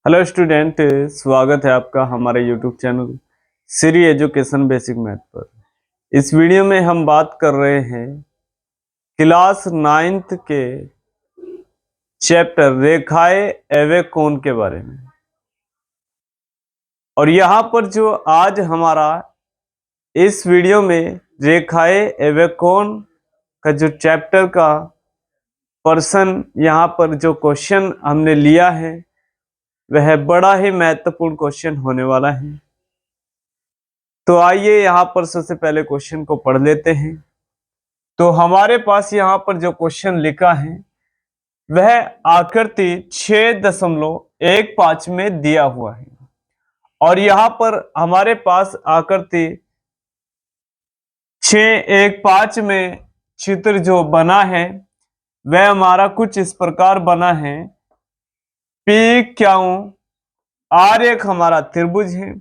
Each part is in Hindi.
हेलो स्टूडेंट, स्वागत है आपका हमारे YouTube channel Shri education basic math पर। इस वीडियो में हम बात कर रहे हैं क्लास 9th के चैप्टर रेखाएं एवं कोण के बारे में। और यहाँ पर जो आज हमारा इस वीडियो में रेखाएं एवं कोण का जो चैप्टर का पर्सन यहाँ पर जो क्वेश्चन हमने लिया है वह बड़ा ही महत्वपूर्ण क्वेश्चन होने वाला है। तो आइए यहाँ पर सबसे पहले क्वेश्चन को पढ़ लेते हैं। तो हमारे पास यहाँ पर जो क्वेश्चन लिखा है वह आकृति 6.15 में दिया हुआ है। और यहाँ पर हमारे पास आकृति 6.15 में चित्र जो बना है वह हमारा कुछ इस प्रकार बना है। पी क्यू आर एक हमारा त्रिभुज है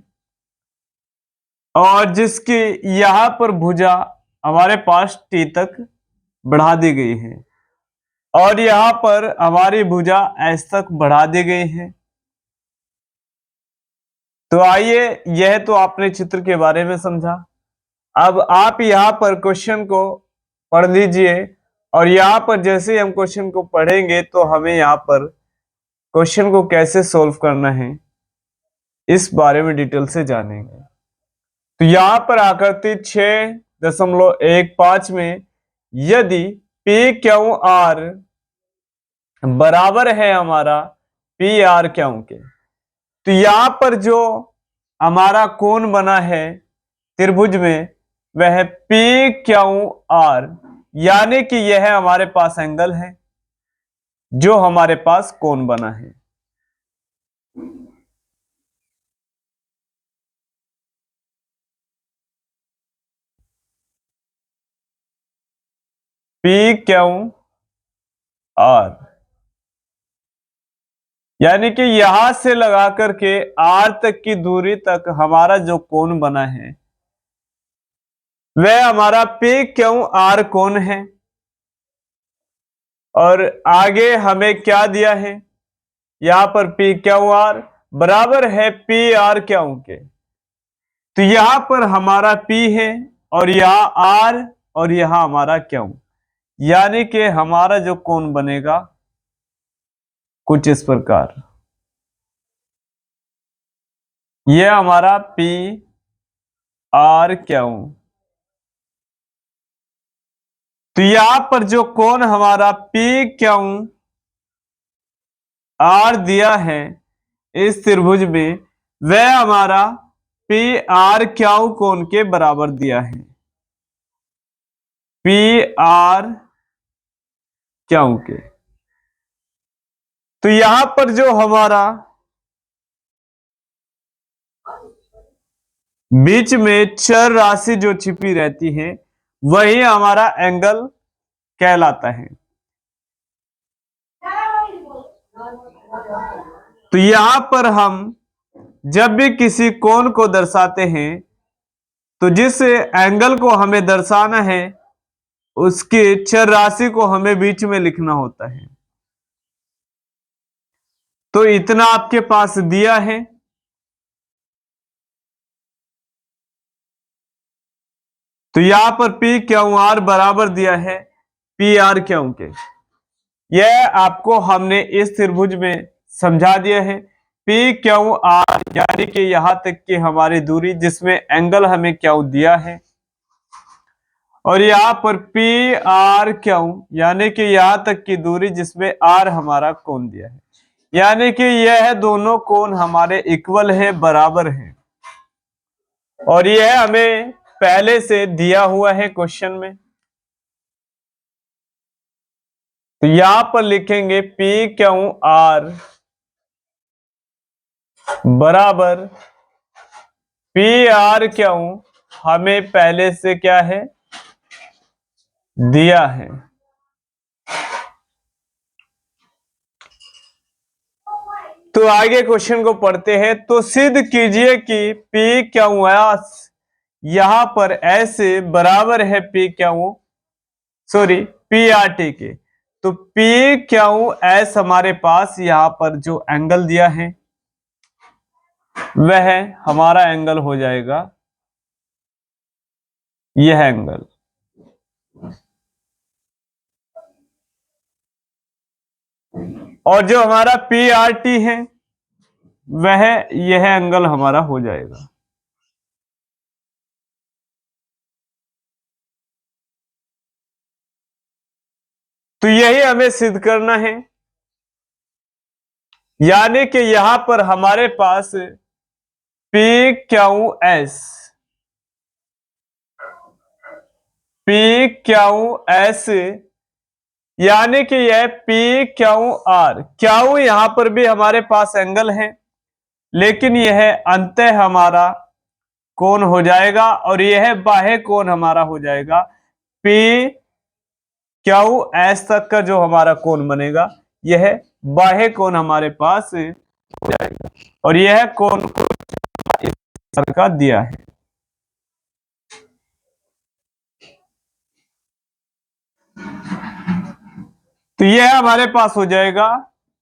और जिसकी यहाँ पर भुजा हमारे पास टी तक बढ़ा दी गई है और यहाँ पर हमारी भुजा एस तक बढ़ा दी गई है। तो आइए, यह तो आपने चित्र के बारे में समझा। अब आप यहाँ पर क्वेश्चन को पढ़ लीजिए और यहाँ पर जैसे हम क्वेश्चन को पढ़ेंगे तो हमें यहाँ पर क्वेश्चन को कैसे सोल्व करना है इस बारे में डिटेल से जानेंगे। तो यहाँ पर आकृति 6.15 में यदि पी क्यू आर बराबर है हमारा पी आर क्यू के, तो यहाँ पर जो हमारा कोण बना है त्रिभुज में वह पी क्यू आर, यानी कि यह हमारे पास एंगल है जो हमारे पास कोण बना है। पी क्यू आर यानी कि यहां से लगा करके आर तक की दूरी तक हमारा जो कोण बना है वह हमारा पी क्यू आर कोण है। और आगे हमें क्या दिया है, यहां पर पी क्यू आर बराबर है पी आर क्यू के। तो यहां पर हमारा पी है और यहां आर और यहां हमारा क्यू, यानी कि हमारा जो कोण बनेगा कुछ इस प्रकार। यह हमारा पी आर क्यू। तो यहां पर जो कोण हमारा पी क्यू आर दिया है इस त्रिभुज में वह हमारा पी आर क्यू कोण के बराबर दिया है। पी आर क्यू के। तो यहां पर जो हमारा बीच में चर राशि जो छिपी रहती है वही हमारा एंगल कहलाता है। तो यहां पर हम जब भी किसी कोण को दर्शाते हैं तो जिस एंगल को हमें दर्शाना है उसके चर राशि को हमें बीच में लिखना होता है। तो इतना आपके पास दिया है। तो यहां पर पी क्यू आर बराबर दिया है पी आर क्यू के। यह आपको हमने इस त्रिभुज में समझा दिया है। पी क्यू आर यानी कि यहां तक की हमारी दूरी जिसमें एंगल हमें क्यू दिया है और यहां पर पी आर क्यू यानी कि यहां तक की दूरी जिसमें आर हमारा कोण दिया है, यानी कि यह दोनों कोण हमारे इक्वल है, बराबर है। और यह हमें पहले से दिया हुआ है क्वेश्चन में। तो यहां पर लिखेंगे पी क्यू आर बराबर पी आर क्यू हमें पहले से क्या है दिया है। तो आगे क्वेश्चन को पढ़ते हैं। तो सिद्ध कीजिए कि पी क्यू आर यहां पर ऐसे बराबर है पी आर टी के। तो पी क्यू एस हमारे पास यहां पर जो एंगल दिया है वह हमारा एंगल हो जाएगा यह एंगल। और जो हमारा पी आर टी है वह यह एंगल हमारा हो जाएगा। तो यही हमें सिद्ध करना है, यानी कि यहां पर हमारे पास P Q S, P Q S यानी कि यह पी क्यू आर, क्यू यहां पर भी हमारे पास एंगल है, लेकिन यह अंतः हमारा कोण हो जाएगा और यह बाह्य कोण हमारा हो जाएगा। पी क्यू एस तक का जो हमारा कोण बनेगा यह बाह्य कोण हमारे पास हो जाएगा और यह कोण इस प्रकार का दिया है। तो यह हमारे पास हो जाएगा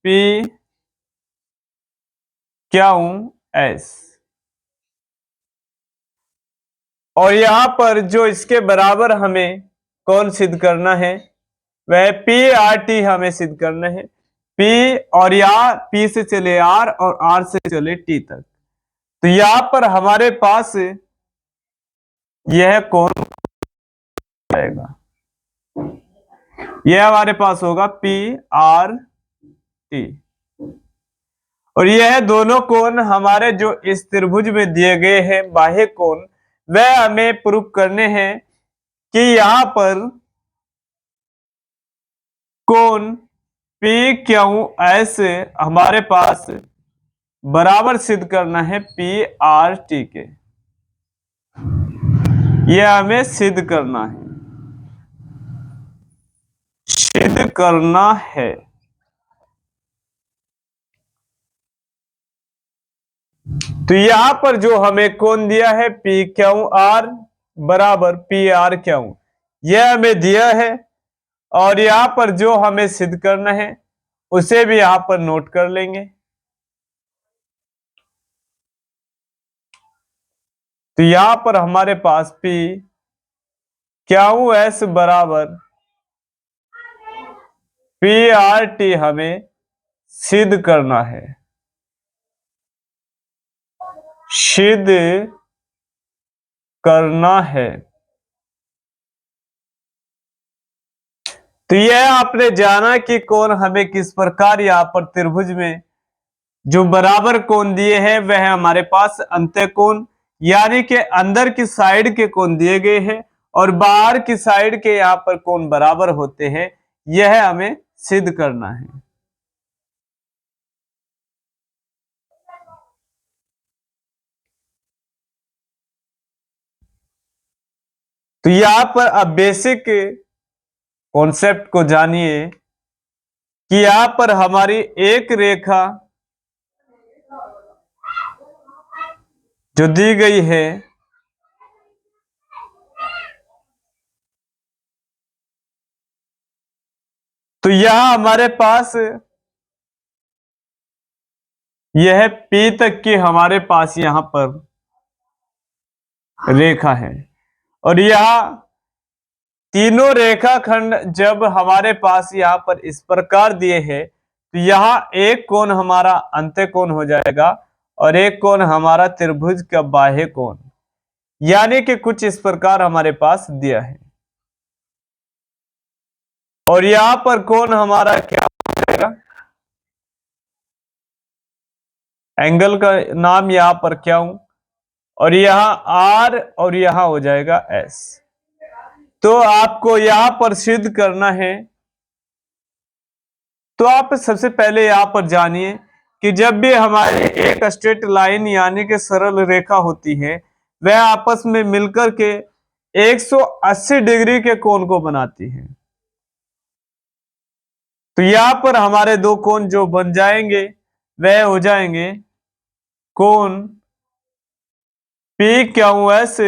पी क्यू एस और यहां पर जो इसके बराबर हमें कौन सिद्ध करना है वह पी आर टी हमें सिद्ध करना है। पी और यहां पी से चले आर और आर से चले टी तक। तो यहां पर हमारे पास यह कोण आएगा, यह हमारे पास होगा पी आर टी और यह दोनों कोण हमारे जो इस त्रिभुज में दिए गए हैं बाह्य कोण, वह हमें प्रूव करने हैं कि यहां पर कोण पी क्यू एस हमारे पास बराबर सिद्ध करना है पी आर टी के। यह हमें सिद्ध करना है, सिद्ध करना है। तो यहां पर जो हमें कोण दिया है पी क्यू आर बराबर पी आर क्यू, यह हमें दिया है और यहां पर जो हमें सिद्ध करना है उसे भी यहां पर नोट कर लेंगे। तो यहां पर हमारे पास पी क्यू एस बराबर पी आर टी हमें सिद्ध करना है, सिद्ध करना है। तो यह आपने जाना कि कोण हमें किस प्रकार यहां पर त्रिभुज में जो बराबर कोण दिए हैं वह हमारे पास अंत्य कोण यानी कि अंदर की साइड के कोण दिए गए हैं और बाहर की साइड के यहां पर कोण बराबर होते हैं, यह हमें सिद्ध करना है। तो यहां पर अब बेसिक कॉन्सेप्ट को जानिए कि यहां पर हमारी एक रेखा जो दी गई है तो यहां हमारे पास यह P तक की हमारे पास यहां पर रेखा है और यह तीनों रेखाखंड जब हमारे पास यहां पर इस प्रकार दिए हैं तो यहां एक कोण हमारा अंत्य कोण हो जाएगा और एक कोण हमारा त्रिभुज का बाह्य कोण, यानी कि कुछ इस प्रकार हमारे पास दिया है और यहां पर कोण हमारा क्या हो जाएगा, एंगल का नाम यहां पर क्या हूं और यहां आर और यहां हो जाएगा एस। तो आपको यहां पर सिद्ध करना है, तो आप सबसे पहले यहां पर जानिए कि जब भी हमारे एक स्ट्रेट लाइन यानी कि सरल रेखा होती है वह आपस में मिलकर के 180 डिग्री के कोण को बनाती है। तो यहां पर हमारे दो कोण जो बन जाएंगे वह हो जाएंगे कोण पी क्यू एस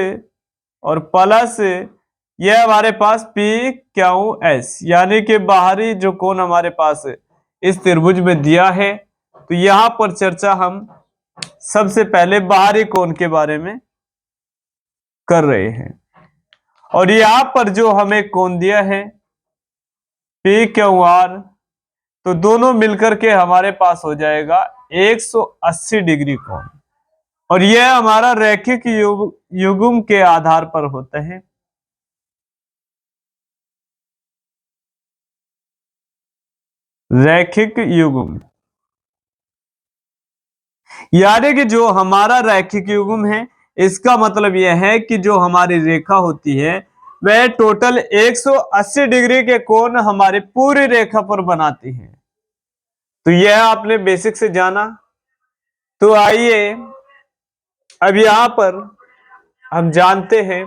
और प्लस यह हमारे पास पी क्यू एस यानी कि बाहरी जो कोण हमारे पास इस त्रिभुज में दिया है। तो यहां पर चर्चा हम सबसे पहले बाहरी कोण के बारे में कर रहे हैं। और यहां पर जो हमें कोण दिया है पी क्यू आर, तो दोनों मिलकर के हमारे पास हो जाएगा 180 डिग्री कोण। और यह हमारा रैखिक युग्म के आधार पर होता है। रैखिक युग्म यानी कि जो हमारा रैखिक युग्म है, इसका मतलब यह है कि जो हमारी रेखा होती है वह टोटल 180 डिग्री के कोण हमारी पूरी रेखा पर बनाती है। तो यह आपने बेसिक से जाना। तो आइए अब यहां पर हम जानते हैं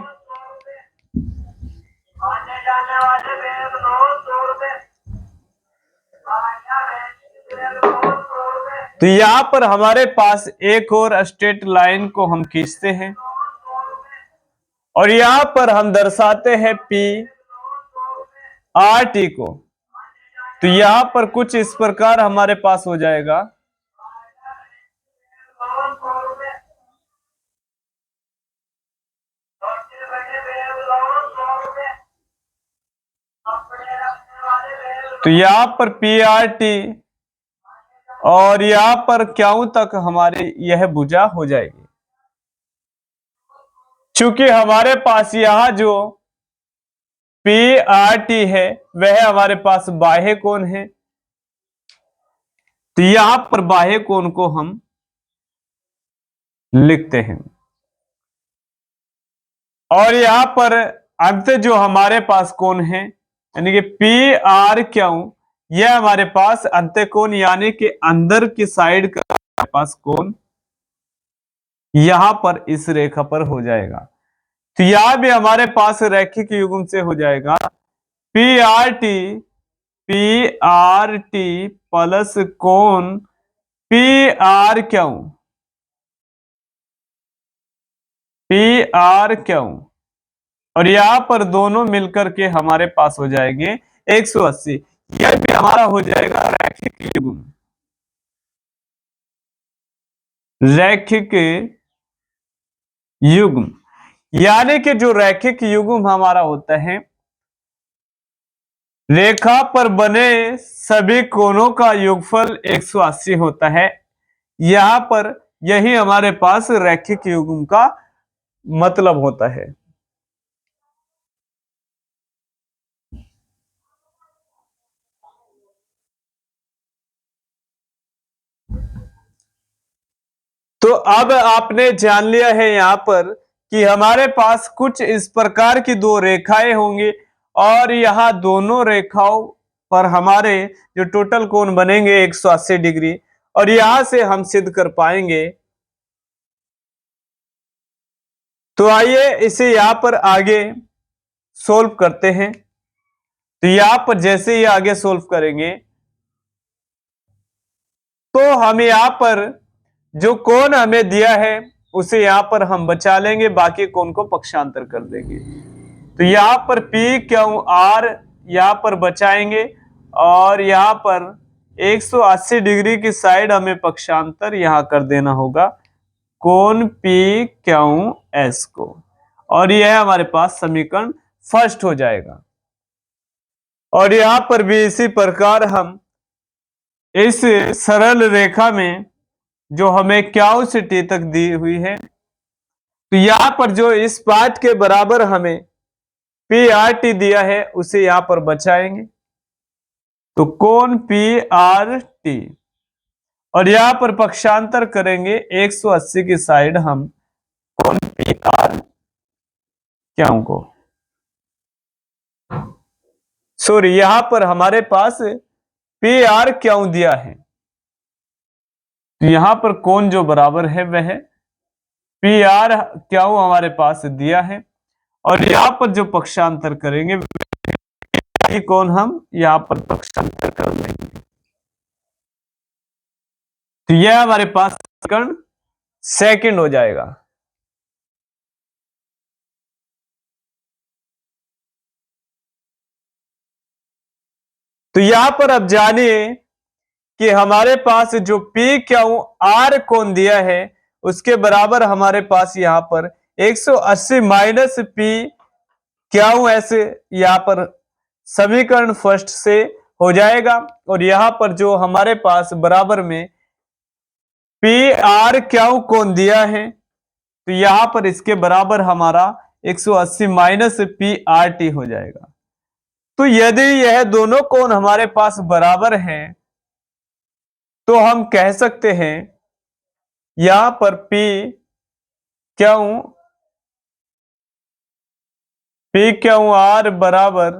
तो यहां पर हमारे पास एक और स्ट्रेट लाइन को हम खींचते हैं और यहां पर हम दर्शाते हैं पी आर टी को। तो यहां पर कुछ इस प्रकार हमारे पास हो जाएगा। तो यहां पर पी आर टी और यहां पर क्यों तक हमारी यह भुजा हो जाएगी। चूंकि हमारे पास यहां जो पी आर टी है वह हमारे पास बाह्य कोण है, तो यहां पर बाह्य कोण को हम लिखते हैं। और यहां पर अंत जो हमारे पास कोण है यानी कि पी आर क्यों, यह हमारे पास अंत्य कोण यानी कि अंदर की साइड का हमारे पास कोण यहां पर इस रेखा पर हो जाएगा। तो यहां भी हमारे पास रैखिक युग्म से हो जाएगा पी आर टी प्लस कोण पी आर क्यों और यहां पर दोनों मिलकर के हमारे पास हो जाएंगे 180। यह भी हमारा हो जाएगा रैखिक युग्म। रैखिक युग्म यानी कि जो रैखिक युग्म हमारा होता है, रेखा पर बने सभी कोणों का योगफल 180 होता है। यहां पर यही हमारे पास रैखिक युग्म का मतलब होता है। तो अब आपने जान लिया है यहां पर कि हमारे पास कुछ इस प्रकार की दो रेखाएं होंगी और यहां दोनों रेखाओं पर हमारे जो टोटल कोण बनेंगे 180 डिग्री, और यहां से हम सिद्ध कर पाएंगे। तो आइए इसे यहां पर आगे सोल्व करते हैं। तो यहां पर जैसे ही आगे सोल्व करेंगे तो हम यहां पर जो कोण हमें दिया है उसे यहां पर हम बचा लेंगे, बाकी कोण को पक्षांतर कर देंगे। तो यहां पर पी क्यू आर यहां पर बचाएंगे और यहां पर 180 डिग्री की साइड हमें पक्षांतर यहां कर देना होगा कोण पी क्यू एस को, और यह हमारे पास समीकरण फर्स्ट हो जाएगा। और यहां पर भी इसी प्रकार हम इस सरल रेखा में जो हमें क्यू से टी तक दी हुई है, तो यहां पर जो इस पार्ट के बराबर हमें पी आर टी दिया है उसे यहां पर बचाएंगे। तो कोण पी आर टी और यहां पर पक्षांतर करेंगे 180 की साइड हम कोण पी आर क्यू को। सॉरी, यहां पर हमारे पास पी आर क्यू दिया है, तो यहां पर कोण जो बराबर है वह पी आर क्यू हमारे पास दिया है और यहां पर जो पक्षांतर करेंगे कोण हम यहां पर पक्षांतर कर लेंगे। तो यह हमारे पास समीकरण सेकंड हो जाएगा। तो यहां पर अब जानिए कि हमारे पास जो पी क्यू आर कोण दिया है उसके बराबर हमारे पास यहाँ पर 180 माइनस पी क्यू एस यहाँ पर समीकरण फर्स्ट से हो जाएगा। और यहाँ पर जो हमारे पास बराबर में पी आर क्यू कौन दिया है, तो यहां पर इसके बराबर हमारा 180 माइनस पी आर टी हो जाएगा। तो यदि यह दोनों कोण हमारे पास बराबर हैं तो हम कह सकते हैं यहां पर पी क्यू आर बराबर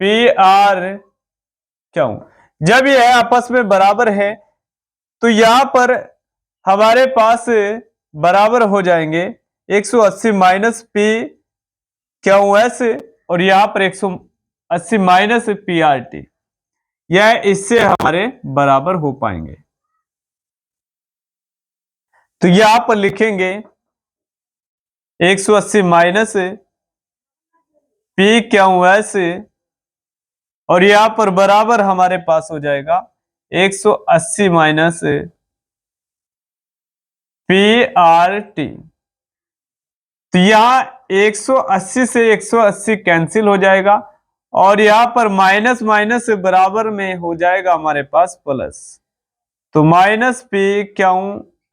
पी आर क्यू। जब यह आपस में बराबर है तो यहां पर हमारे पास बराबर हो जाएंगे 180 माइनस पी क्यू एस और यहां पर 180 माइनस पी आर टी, यह इससे हमारे बराबर हो पाएंगे। तो यहां पर लिखेंगे 180 माइनस पी क्यू एस और यहां पर बराबर हमारे पास हो जाएगा 180 माइनस पी आर टी। तो यहां 180 से 180 कैंसिल हो जाएगा और यहां पर माइनस माइनस से बराबर में हो जाएगा हमारे पास प्लस। तो माइनस पी क्यू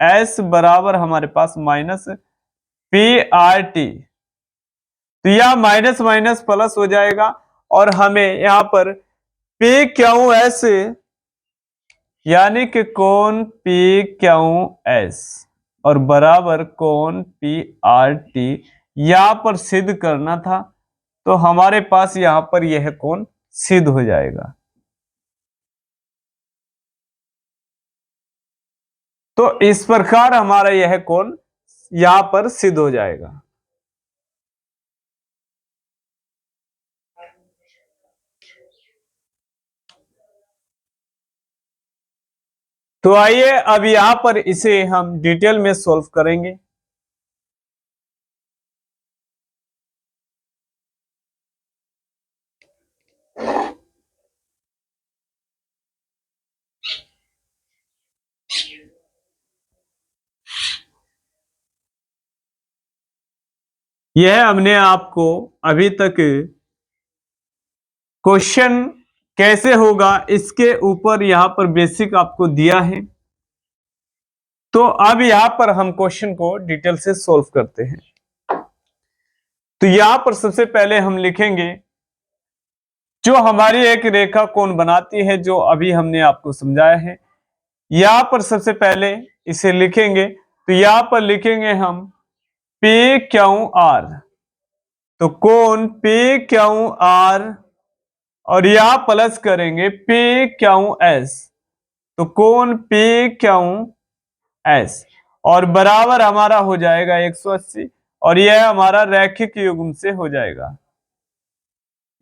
एस बराबर हमारे पास माइनस पी आर टी। तो यह माइनस माइनस प्लस हो जाएगा और हमें यहां पर पी क्यू एस यानी कि कोण पी क्यू एस और बराबर कोण पी आर टी यहां पर सिद्ध करना था। तो हमारे पास यहां पर यह कोण सिद्ध हो जाएगा। तो इस प्रकार हमारा यह कोण यहां पर सिद्ध हो जाएगा। तो आइए अब यहां पर इसे हम डिटेल में सॉल्व करेंगे। यह हमने आपको अभी तक क्वेश्चन कैसे होगा इसके ऊपर यहां पर बेसिक आपको दिया है। तो अब यहां पर हम क्वेश्चन को डिटेल से सॉल्व करते हैं। तो यहां पर सबसे पहले हम लिखेंगे जो हमारी एक रेखा कोण बनाती है, जो अभी हमने आपको समझाया है। यहां पर सबसे पहले इसे लिखेंगे, तो यहां पर लिखेंगे हम पी क्यू आर। तो कोण पी क्यू आर और यहां प्लस करेंगे पी क्यू एस, तो कोण पी क्यू एस और बराबर हमारा हो जाएगा 180 और यह हमारा रैखिक युग्म से हो जाएगा,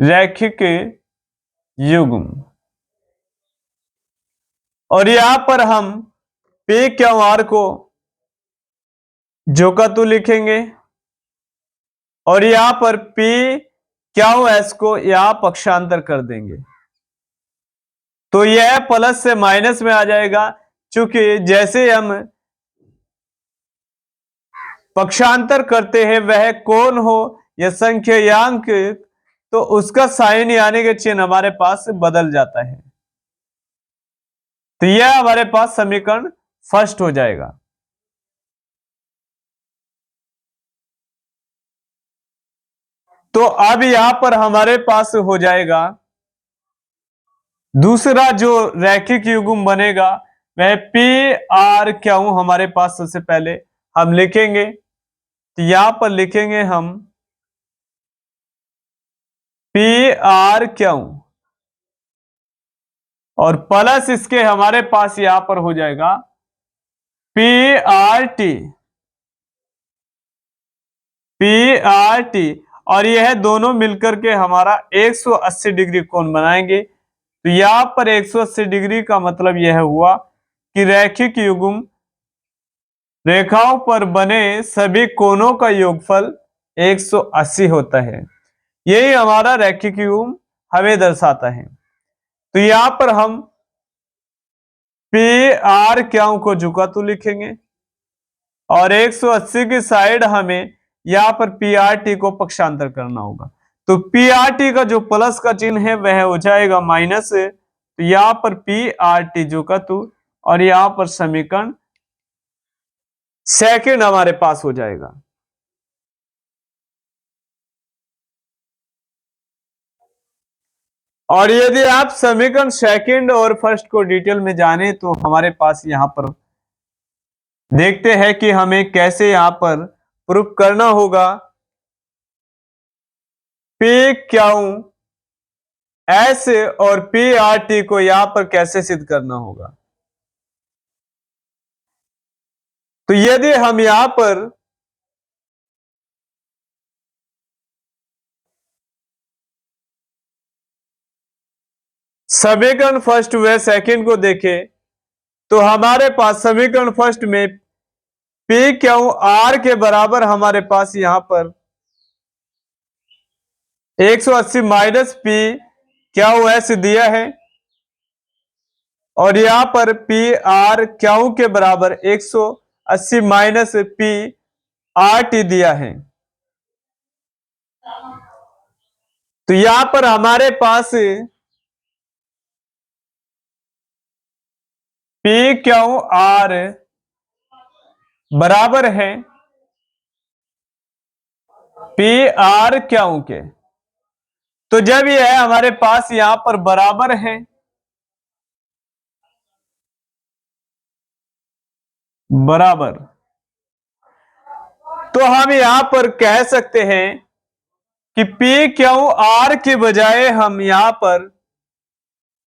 रैखिक युग्म। और यहां पर हम पी क्यू आर को जोकातु लिखेंगे और यहां पर पी क्यू एस को यहां पक्षांतर कर देंगे। तो यह प्लस से माइनस में आ जाएगा, क्योंकि जैसे हम पक्षांतर करते हैं वह कोण हो या संख्यायांक, तो उसका साइन यानी कि चिन्ह हमारे पास बदल जाता है। तो यह हमारे पास समीकरण फर्स्ट हो जाएगा। तो अब यहां पर हमारे पास हो जाएगा दूसरा जो रैखिक युग्म बनेगा वह पी आर क्यू। हमारे पास सबसे पहले हम लिखेंगे, तो यहां पर लिखेंगे हम पी आर क्यू और प्लस इसके हमारे पास यहां पर हो जाएगा P R T, P R T और यह दोनों मिलकर के हमारा 180 डिग्री कोण बनाएंगे। तो यहां पर 180 डिग्री का मतलब यह हुआ कि रैखिक युग्म रेखाओं पर बने सभी कोणों का योगफल 180 होता है। यही हमारा रैखिक युग्म हमें दर्शाता है। तो यहां पर हम पी आर क्यू को झुकातु लिखेंगे और 180 की साइड हमें यहां पर पी आर टी को पक्षांतर करना होगा। तो पी आर टी का जो प्लस का चिन्ह है वह हो जाएगा माइनस, तो यहां पर पी आर टी जो का तू, और यहां पर समीकरण सेकंड हमारे पास हो जाएगा। और यदि आप समीकरण सेकंड और फर्स्ट को डिटेल में जाने तो हमारे पास यहां पर देखते हैं कि हमें कैसे यहां पर प्रूफ करना होगा। पी क्यू एस और पी आर टी को यहां पर कैसे सिद्ध करना होगा। तो यदि हम यहां पर समीकरण फर्स्ट व सेकंड को देखें तो हमारे पास समीकरण फर्स्ट में पी क्यू आर के बराबर हमारे पास यहां पर 180 माइनस पी क्यू एस दिया है, और यहां पर पी आर क्यू के बराबर 180 माइनस पी आर टी दिया है। तो यहां पर हमारे पास पी क्यू आर बराबर है पी आर क्यू के। तो जब यह हमारे पास यहां पर बराबर है, बराबर, तो हम यहां पर कह सकते हैं कि पी क्यू आर के बजाय हम यहां पर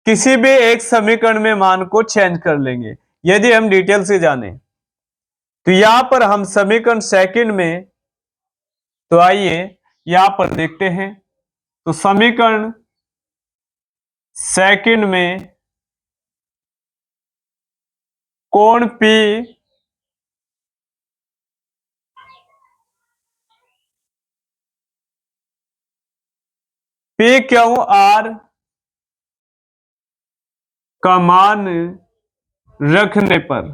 किसी भी एक समीकरण में मान को चेंज कर लेंगे यदि हम डिटेल से जाने। तो यहां पर हम समीकरण सेकंड में, तो आइए यहां पर देखते हैं। तो समीकरण सेकंड में कोण पी क्यू आर का मान रखने पर,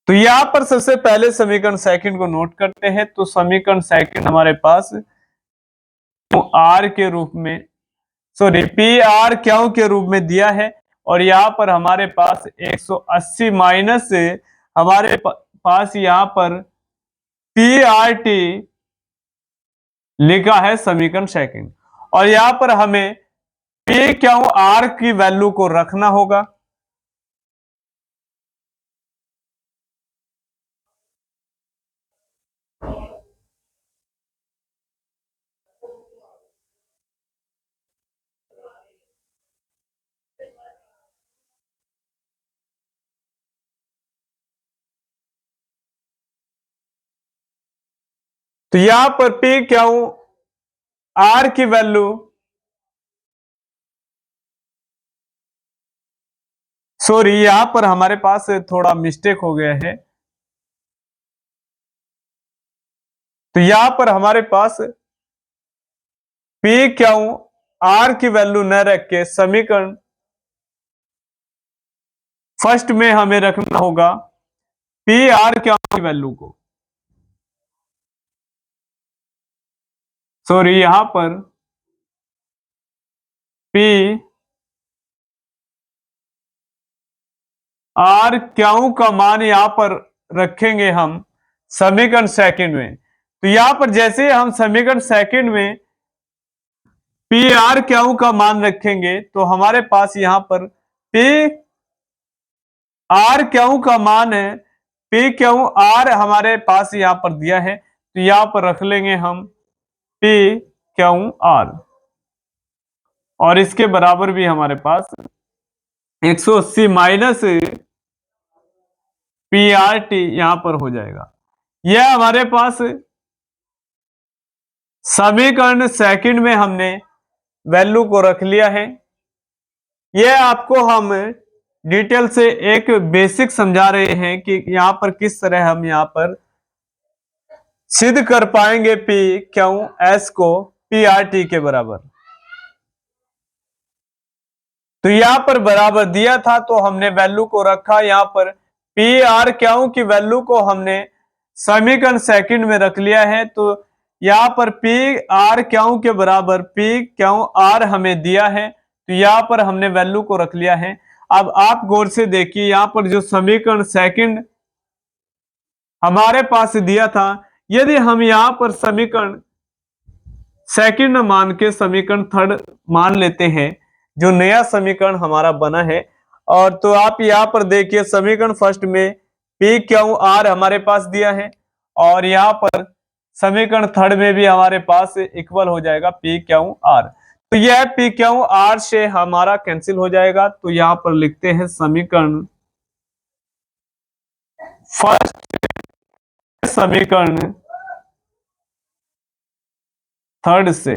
तो यहां पर सबसे पहले समीकरण सेकंड को नोट करते हैं। तो समीकरण सेकंड हमारे पास आर के रूप में, सॉरी पी आर क्यू के रूप में दिया है, और यहां पर हमारे पास 180 माइनस हमारे पास यहां पर पी आर टी लिखा है समीकरण सेकंड, और यहां पर हमें पी क्यू आर की वैल्यू को रखना होगा। तो यहां पर पी क्यू आर की वैल्यू, सॉरी यहां पर हमारे पास थोड़ा मिस्टेक हो गया है। तो यहां पर हमारे पास पी क्यू आर की वैल्यू न रख के समीकरण फर्स्ट में हमें रखना होगा पी आर क्यू की वैल्यू को। सॉरी यहां पर पी आर क्यू का मान यहां पर रखेंगे हम समीकरण सेकंड में। तो यहां पर जैसे हम समीकरण सेकंड में पी आर क्यू का मान रखेंगे तो हमारे पास यहां पर पी आर क्यू का मान है, पी क्यू आर हमारे पास यहां पर दिया है, तो यहां पर रख लेंगे हम पी क्यू आर, और इसके बराबर भी हमारे पास 180 माइनस पी आर टी यहां पर हो जाएगा। यह हमारे पास समीकरण सेकंड में हमने वैल्यू को रख लिया है। यह आपको हम डिटेल से एक बेसिक समझा रहे हैं कि यहां पर किस तरह हम यहां पर सिद्ध कर पाएंगे पी क्यू एस को पी आर टी के बराबर। तो यहां पर बराबर दिया था तो हमने वैल्यू को रखा यहां पर पी आर क्यू की वैल्यू को हमने समीकरण सेकंड में रख लिया है, तो यहाँ पर पी आर क्यू के बराबर पी क्यू आर हमें दिया है, तो यहाँ पर हमने वैल्यू को रख लिया है। अब आप गौर से देखिए, यहाँ पर जो समीकरण सेकंड हमारे पास दिया था, यदि हम यहाँ पर समीकरण सेकंड मान के समीकरण थर्ड मान लेते हैं, जो नया समीकरण हमारा बना है, और तो आप यहाँ पर देखिए समीकरण फर्स्ट में पी क्यू आर हमारे पास दिया है, और यहाँ पर समीकरण थर्ड में भी हमारे पास इक्वल हो जाएगा पी क्यू आर। तो यह पी क्यू आर से हमारा कैंसिल हो जाएगा। तो यहाँ पर लिखते हैं समीकरण फर्स्ट, समीकरण थर्ड से।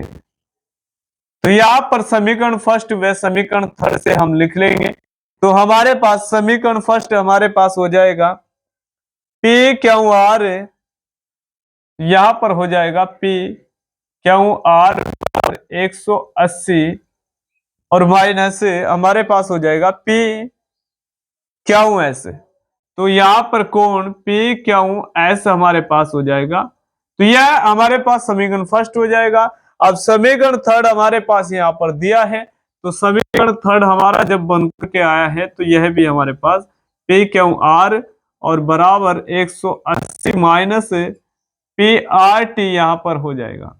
तो यहाँ पर समीकरण फर्स्ट व समीकरण थर्ड से हम लिख लेंगे। तो हमारे पास समीकरण फर्स्ट हमारे पास हो जाएगा पी क्यू आर, यहां पर हो जाएगा पी क्यू आर 180 और माइनस हमारे पास हो जाएगा पी क्यू एस। तो यहां पर कोण पी क्यू एस हमारे पास हो जाएगा। तो यह हमारे पास समीकरण फर्स्ट हो जाएगा। अब समीकरण थर्ड हमारे पास यहाँ पर दिया है, तो समीकरण थर्ड हमारा जब बन करके आया है, तो यह भी हमारे पास पी क्यू आर और बराबर 180 माइनस पी आर टी यहाँ पर हो जाएगा।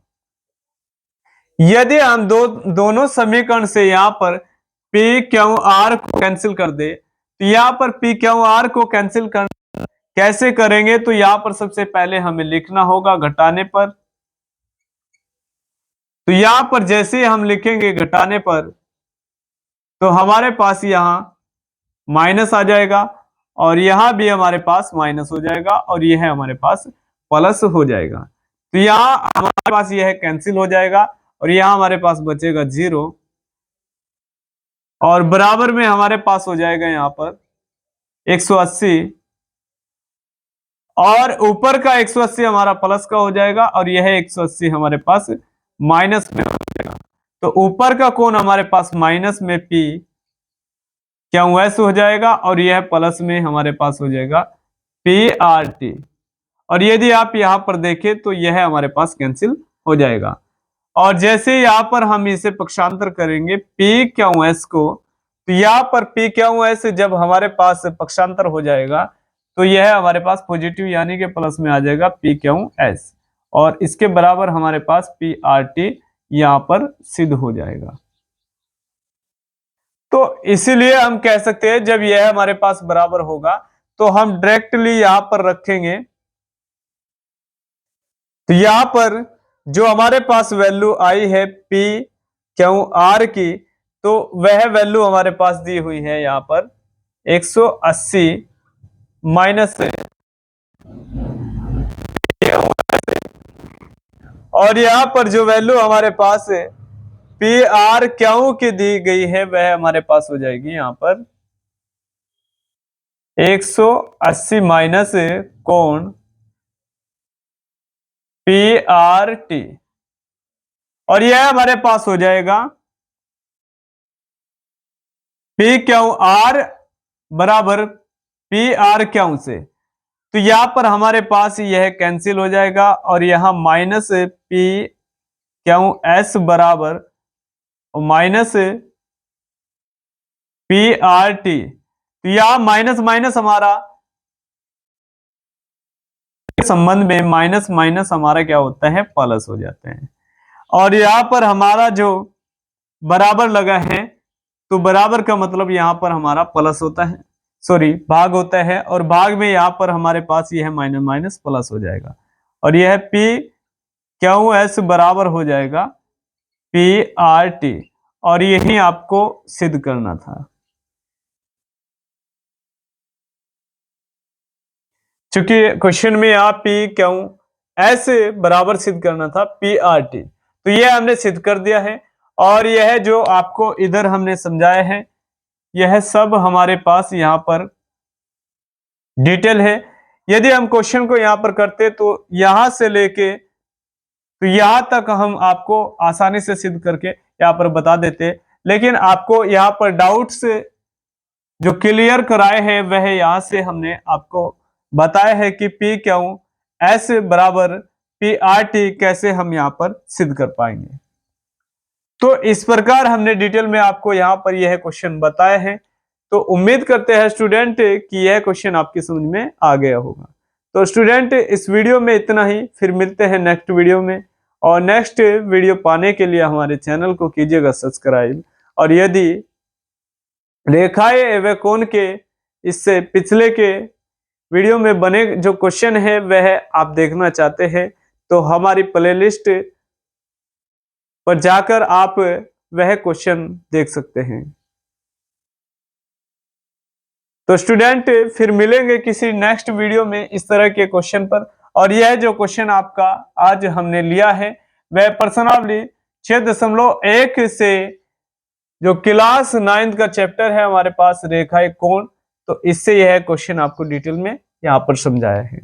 यदि हम दोनों समीकरण से यहाँ पर पी क्यू आर को कैंसिल कर दे, तो यहाँ पर पी क्यू आर को कैंसिल कर कैसे करेंगे, तो यहाँ पर सबसे पहले हमें लिखना होगा घटाने पर। तो यहाँ पर जैसे ही हम लिखेंगे घटाने पर, तो हमारे पास यहाँ माइनस आ जाएगा, और यहां भी हमारे पास माइनस हो जाएगा, और यह हमारे पास प्लस हो जाएगा। तो यहां हमारे पास यह कैंसिल हो जाएगा, और यहां हमारे पास बचेगा 0, और बराबर में हमारे पास हो जाएगा यहां पर 180, और ऊपर का 180 हमारा प्लस का हो जाएगा, और यह 180 हमारे पास माइनस में हो जाएगा। तो ऊपर का कोण हमारे पास माइनस में पी क्यू एस हो जाएगा, और यह प्लस में हमारे पास हो जाएगा पी आर टी। और यदि आप यहां पर देखें तो यह हमारे पास कैंसिल हो जाएगा। और जैसे यहां पर हम इसे पक्षांतर करेंगे पी क्यू एस को, तो यहां पर पी क्यू एस जब हमारे पास पक्षांतर हो जाएगा, तो यह हमारे पास पॉजिटिव यानी कि प्लस में आ जाएगा पी क्यू एस, और इसके बराबर हमारे पास पी आर टी यहां पर सिद्ध हो जाएगा। तो इसीलिए हम कह सकते हैं जब यह हमारे पास बराबर होगा, तो हम डायरेक्टली यहां पर रखेंगे। तो यहां पर जो हमारे पास वैल्यू आई है पी क्यू आर की, तो वह वैल्यू हमारे पास दी हुई है यहां पर 180 माइनस, और यहां पर जो वैल्यू हमारे पास है पी आर क्यू की दी गई है, वह हमारे पास हो जाएगी यहां पर 180 माइनस कोण पी आर टी, और यह हमारे पास हो जाएगा पी क्यू आर बराबर पी आर क्यू से। तो यहां पर हमारे पास यह कैंसिल हो जाएगा, और यहां माइनस पी क्यू एस बराबर माइनस पी आर टी। तो यहां माइनस माइनस हमारा संबंध में माइनस माइनस हमारा क्या होता है, प्लस हो जाते हैं। और यहां पर हमारा जो बराबर लगा है, तो बराबर का मतलब यहां पर हमारा प्लस होता है, सॉरी भाग होता है, और भाग में यहां पर हमारे पास यह माइनस माइनस प्लस हो जाएगा, और यह पी क्यू एस बराबर हो जाएगा पी आर टी। और यही आपको सिद्ध करना था। चूंकि क्वेश्चन में आप पी क्यू एस बराबर सिद्ध करना था पी आर टी, तो यह हमने सिद्ध कर दिया है। और यह जो आपको इधर हमने समझाया है, यह सब हमारे पास यहां पर डिटेल है। यदि हम क्वेश्चन को यहां पर करते, तो यहां से लेके तो यहां तक हम आपको आसानी से सिद्ध करके यहां पर बता देते, लेकिन आपको यहां पर डाउट्स जो क्लियर कराए हैं वह यहां से हमने आपको बताया है कि पी क्यू एस बराबर पी आर टी कैसे हम यहां पर सिद्ध कर पाएंगे। तो इस प्रकार हमने डिटेल में आपको यहां पर यह क्वेश्चन बताए हैं। तो उम्मीद करते हैं स्टूडेंट कि यह क्वेश्चन आपकी समझ में आ गया होगा। तो स्टूडेंट इस वीडियो में इतना ही, फिर मिलते हैं नेक्स्ट वीडियो में। और नेक्स्ट वीडियो पाने के लिए हमारे चैनल को कीजिएगा सब्सक्राइब। और यदि रेखाएं एवं कोण के इससे पिछले के वीडियो में बने जो क्वेश्चन है वह आप देखना चाहते हैं तो हमारी प्लेलिस्ट पर जाकर आप वह क्वेश्चन देख सकते हैं। तो स्टूडेंट फिर मिलेंगे किसी नेक्स्ट वीडियो में इस तरह के क्वेश्चन पर। और यह जो क्वेश्चन आपका आज हमने लिया है वह प्रश्नावली 6.1 से जो क्लास 9 का चैप्टर है हमारे पास रेखाएं कोण, तो इससे यह क्वेश्चन आपको डिटेल में यहाँ पर समझाया है।